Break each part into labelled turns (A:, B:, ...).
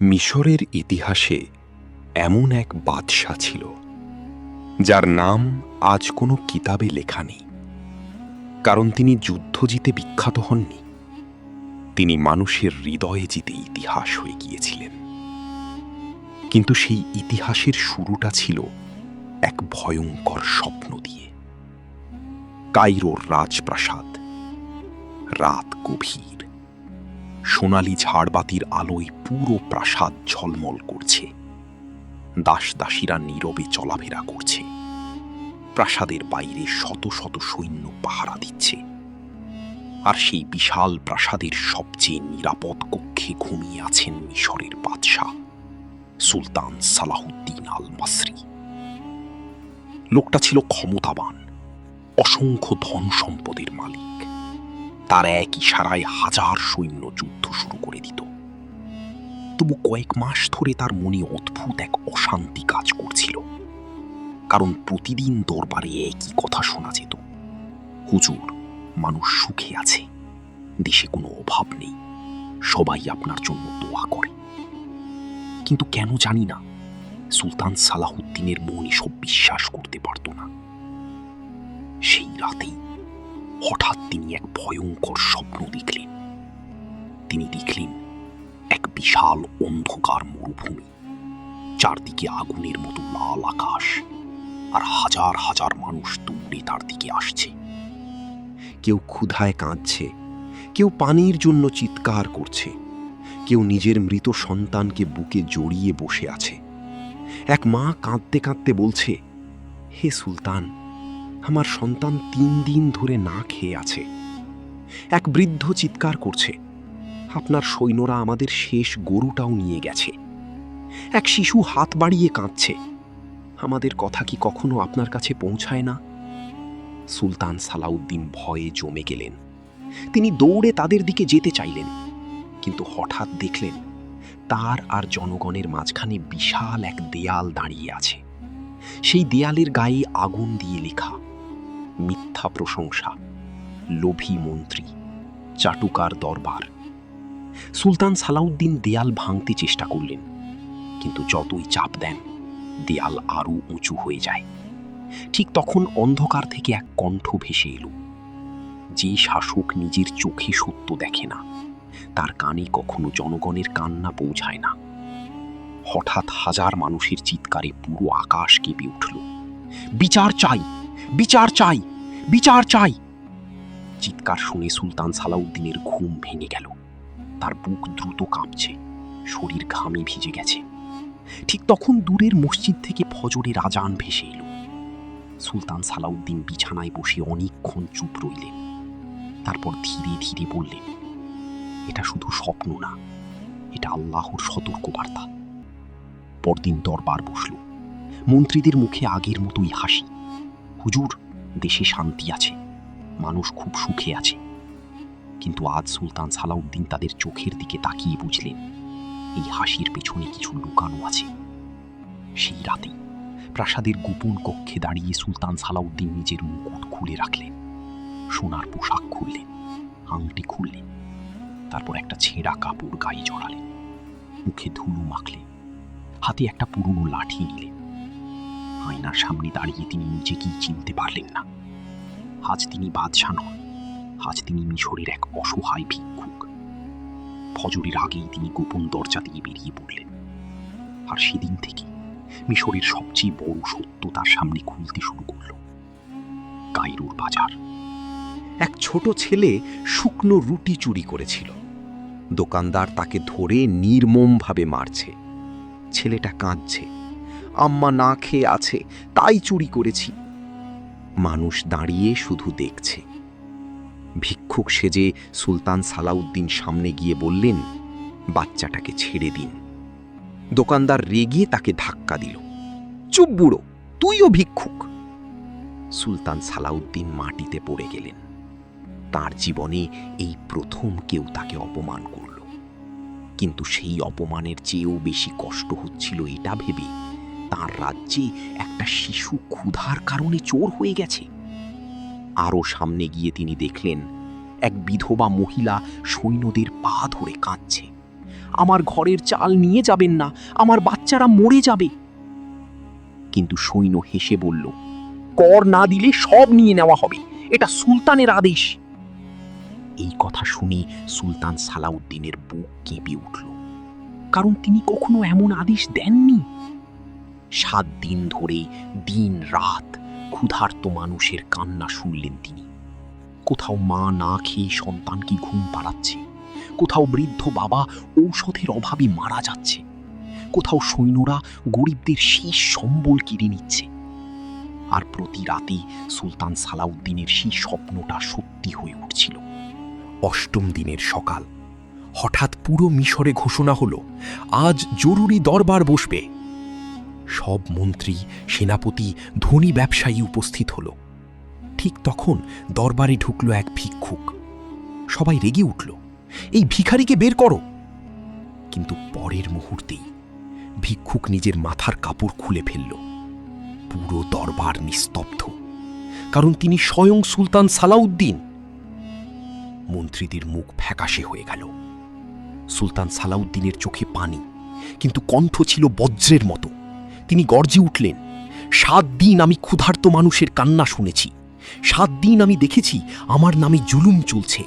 A: মিশরের ইতিহাসে এমন এক বাদশা ছিল যার নাম আজ কোনো কিতাবে লেখা নেই। কারণ তিনি যুদ্ধ জিতে বিখ্যাত হননি, তিনি মানুষের হৃদয়ে জিতে ইতিহাস হয়ে গিয়েছিলেন। কিন্তু সেই ইতিহাসের শুরুটা ছিল এক ভয়ঙ্কর স্বপ্ন দিয়ে। কায়রোর রাজপ্রাসাদ, রাত গভীর, সোনালি ঝাড়বাতির আলোয় পুরো প্রাসাদ ঝলমল করছে। দাসদাসীরা নীরবে চলাফেরা করছে। প্রাসাদের বাইরে শত শত সৈন্য পাহারা দিচ্ছে। আর সেই বিশাল প্রাসাদের সবচেয়ে নিরাপদ কক্ষে ঘুমিয়ে আছেন মিশরের বাদশাহ সুলতান সালাহুদ্দিন আল মাসরি। লোকটা ছিল ক্ষমতাবান, অসংখ্য ধন সম্পদের মালিক। তার এক ইশারায় হাজার সৈন্য যুদ্ধ শুরু করে দিত। তবু কয়েক মাস ধরে তার মনে অদ্ভুত এক অশান্তি কাজ করছিল। কারণ প্রতিদিন দরবারে একই কথা শোনা যেত, হুজুর, মানুষ সুখে আছে, দেশে কোনো অভাব নেই, সবাই আপনার জন্য দোয়া করে। কিন্তু কেন জানি না, সুলতান সালাহুদ্দিনের মন এসব বিশ্বাস করতে পারত না। সেই রাতেই হঠাৎ তিনি এক ভয়ঙ্কর স্বপ্ন দেখলেন। তিনি দেখলেন এক বিশাল অন্ধকার মরুভূমি, চারদিকে আগুনের মতো লাল আকাশ, আর হাজার হাজার মানুষ দৌড়ে তার দিকে আসছে। কেউ ক্ষুধায় কাঁদছে, কেউ পানির জন্য চিৎকার করছে, কেউ নিজের মৃত সন্তানকে বুকে জড়িয়ে বসে আছে। এক মা কাঁদতে কাঁদতে বলছে, হে সুলতান, আমার সন্তান 3 দিন ধরে না খেয়ে আছে। এক বৃদ্ধ চিৎকার করছে, আপনার সৈন্যরা আমাদের শেষ গরুটাও নিয়ে গেছে। এক শিশু হাত বাড়িয়ে কাঁদছে, আমাদের কথা কি কখনো আপনার কাছে পৌঁছায় না? সুলতান সালাউদ্দিন ভয়ে জমে গেলেন। তিনি দৌড়ে তাদের দিকে যেতে চাইলেন, কিন্তু হঠাৎ দেখলেন তার আর জনগণের মাঝখানে বিশাল এক দেয়াল দাঁড়িয়ে আছে। সেই দেয়ালের গায়ে আগুন দিয়ে লেখা, মিথ্যা প্রশংসা, লোভী মন্ত্রী, চাটুকার দরবার। সুলতান সালাউদ্দিন দেয়াল ভাঙতে চেষ্টা করলেন, কিন্তু যতই চাপ দেন দেয়াল আরও উঁচু হয়ে যায়। ঠিক তখন অন্ধকার থেকে এক কণ্ঠ ভেসে এলো। যে শাসক নিজের চোখে সত্য দেখে না, তার কানে কখনো জনগণের কান্না পৌঁছায় না। হঠাৎ হাজার মানুষের চিৎকারে পুরো আকাশ কেঁপে উঠল, বিচার চাই, বিচার চাই, বিচার চাই। চিৎকার শুনে সুলতান সালাউদ্দিনের ঘুম ভেঙে গেল। তার বুক দ্রুত কাঁপছে, শরীর ঘামে ভিজে গেছে। ঠিক তখন দূরের মসজিদ থেকে ফজরের আজান ভেসে এলো। সুলতান সালাউদ্দিন বিছানায় বসে অনেকক্ষণ চুপ রইলেন। তারপর ধীরে ধীরে বললেন, এটা শুধু স্বপ্ন না, এটা আল্লাহর সতর্কবার্তা। পরদিন দরবার বসল। মন্ত্রীদের মুখে আগের মতোই হাসি। হুজুর, দেশে শান্তি আছে, মানুষ খুব সুখে আছে। কিন্তু আজ সুলতান সালাউদ্দিন তাদের চোখের দিকে তাকিয়ে বুঝলেন, এই হাসির পেছনে কিছু লুকানো আছে। সেই রাতেই প্রাসাদের গোপন কক্ষে দাঁড়িয়ে সুলতান সালাউদ্দিন নিজের মুকুট খুলে রাখলেন, সোনার পোশাক খুললেন, আংটি খুললেন, তারপর একটা ছেঁড়া কাপড় গায়ে জড়ালেন, মুখে ধুলো মাখলেন, হাতে একটা পুরনো লাঠি নিলেন। আয়নার সামনে দাঁড়িয়ে তিনি নিজেকেই চিনতে পারলেন না। আজ তিনি বাদশা নন, আজ তিনি মিশরের এক অসহায় ভিক্ষুক। ফজরের আগেই তিনি গোপন দরজা দিয়ে বেরিয়ে পড়লেন। আর সেদিন থেকে মিশরের সবচেয়ে বড় সত্য তার সামনে খুলতে শুরু করল। কায়রোর বাজার। এক ছোট ছেলে শুকনো রুটি চুরি করেছিল। দোকানদার তাকে ধরে নির্মমভাবে মারছে। ছেলেটা কাঁদছে, আম্মা না খেয়ে আছে, তাই চুরি করেছি। মানুষ দাঁড়িয়ে শুধু দেখছে। ভিক্ষুক সেজে সুলতান সালাউদ্দিন সামনে গিয়ে বললেন, বাচ্চাটাকে ছেড়ে দিন। দোকানদার রেগে তাকে ধাক্কা দিল, চুপ বুড়ো, তুইও ভিক্ষুক। সুলতান সালাউদ্দিন মাটিতে পড়ে গেলেন। তার জীবনে এই প্রথম কেউ তাকে অপমান করল। কিন্তু সেই অপমানের চেয়েও বেশি কষ্ট হচ্ছিল এটা ভেবে, তার রাজ্যে একটা শিশু ক্ষুধার কারণে চোর হয়ে গেছে। আরও সামনে গিয়ে তিনি দেখলেন এক বিধবা মহিলা সৈন্যদের পা ধরে কাঁদছে,
B: আমার ঘরের চাল নিয়ে যাবেন না, আমার বাচ্চারা মরে যাবে। কিন্তু সৈন্য হেসে বলল, কর না দিলে সব নিয়ে নেওয়া হবে, এটা সুলতানের আদেশ। এই কথা শুনে সুলতান সালাউদ্দিনের বুক কেঁপে উঠল, কারণ তিনি কখনো এমন আদেশ দেননি। 7 দিন ধরে দিন রাত ক্ষুধার্ত মানুষের কান্না শুনলেন তিনি। কোথাও মা না খেয়ে সন্তানকে ঘুম পাড়াচ্ছে, কোথাও বৃদ্ধ বাবা ঔষধের অভাবে মারা যাচ্ছে, কোথাও সৈন্যরা গরিবদের শেষ সম্বল কেড়ে নিচ্ছে। আর প্রতি রাতে সুলতান সালাউদ্দিনের সেই স্বপ্নটা সত্যি হয়ে উঠছিল।
C: 8ম দিনের সকাল, হঠাৎ পুরো মিশরে ঘোষণা হলো, আজ জরুরি দরবার বসবে। সব মন্ত্রী, সেনাপতি, ধনী ব্যবসায়ী উপস্থিত হলো। ঠিক তখন দরবারে ঢুকল এক ভিক্ষুক। সবাই রেগে উঠল, এই ভিখারিকে বের করো। কিন্তু পরের মুহূর্তেই ভিক্ষুক নিজের মাথার কাপড় খুলে ফেলল। পুরো দরবার নিস্তব্ধ, কারণ তিনি স্বয়ং সুলতান সালাউদ্দিন। মন্ত্রীদের মুখ ফ্যাকাশে হয়ে গেল। সুলতান সালাউদ্দিনের চোখে পানি, কিন্তু কণ্ঠ ছিল বজ্রের মতো। তিনি গর্জে উঠলেন, 7 দিন আমি ক্ষুধার্ত মানুষের কান্না শুনেছি, 7 দিন আমি দেখেছি আমার নামে জুলুম চলছে,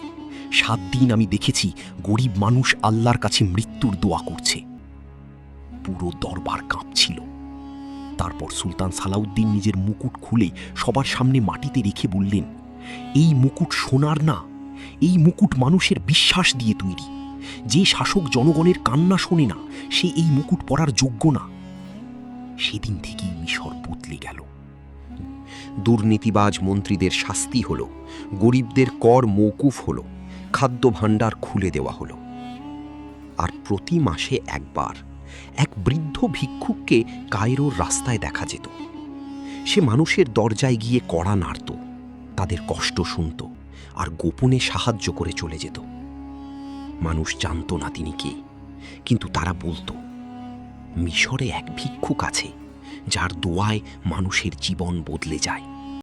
C: 7 দিন আমি দেখেছি গরিব মানুষ আল্লাহর কাছে মৃত্যুর দোয়া করছে। পুরো দরবার কাঁপছিল। তারপর সুলতান সালাউদ্দিন নিজের মুকুট খুলে সবার সামনে মাটিতে রেখে বললেন, এই মুকুট সোনার না, এই মুকুট মানুষের বিশ্বাস দিয়ে তৈরি। যে শাসক জনগণের কান্না শোনে না, সে এই মুকুট পরার যোগ্য না। সেদিন থেকেই মিশর বদলে গেল।
A: দুর্নীতিবাজ মন্ত্রীদের শাস্তি হলো, গরিবদের কর মওকুফ হলো, খাদ্য ভাণ্ডার খুলে দেওয়া হলো। আর প্রতি মাসে একবার এক বৃদ্ধ ভিক্ষুককে কায়রোর রাস্তায় দেখা যেত। সে মানুষের দরজায় গিয়ে কড়া নাড়ত, তাদের কষ্ট শুনত আর গোপনে সাহায্য করে চলে যেত। মানুষ জানত না তিনি কে, কিন্তু তারা বলতো, মিশরে এক ভিক্ষুক আছে যার দোয়ায় মানুষের জীবন বদলে যায়।